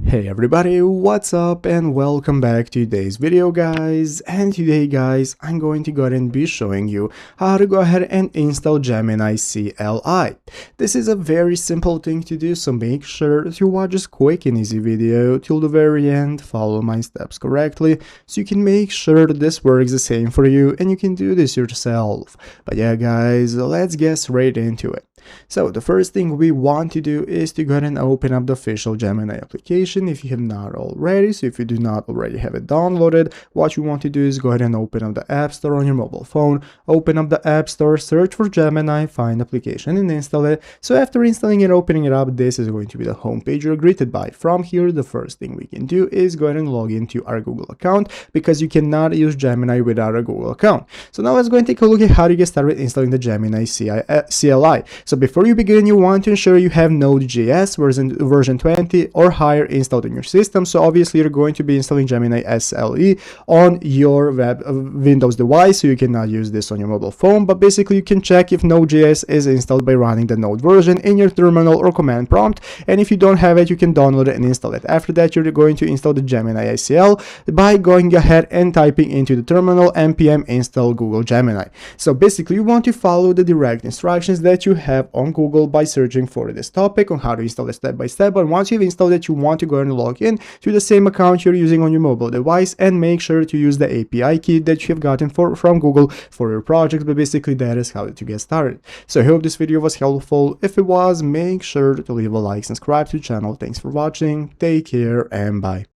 Hey everybody, what's up and welcome back to today's video guys. And today guys, I'm going to go ahead and be showing you how to go ahead and install Gemini CLI. This is a very simple thing to do, so make sure to watch this quick and easy video till the very end, follow my steps correctly so you can make sure that this works the same for you and you can do this yourself. But yeah guys, let's get straight into it. So the first thing we want to do is to go ahead and open up the official Gemini application if you have not already. So if you do not already have it downloaded, what you want to do is go ahead and open up the App Store on your mobile phone, open up the App Store, search for Gemini, find application and install it. So after installing and opening it up, this is going to be the home page you're greeted by. From here, the first thing we can do is go ahead and log into our Google account because you cannot use Gemini without a Google account. So now let's go and take a look at how to get started installing the Gemini CLI. So before you begin, you want to ensure you have Node.js version 20 or higher installed in your system. So obviously you're going to be installing Gemini CLI on your Windows device, so you cannot use this on your mobile phone. But basically you can check if Node.js is installed by running the Node version in your terminal or command prompt. And if you don't have it, you can download it and install it. After that, you're going to install the Gemini CLI by going ahead and typing into the terminal npm install Google Gemini. So basically you want to follow the direct instructions that you have on Google by searching for this topic on how to install it step by step. But once you've installed it, you want to go and log in to the same account you're using on your mobile device and make sure to use the API key that you have gotten from Google for your project. But basically that is how to get started. So I hope this video was helpful. If it was, make sure to leave a like, subscribe to the channel. Thanks for watching, take care and bye.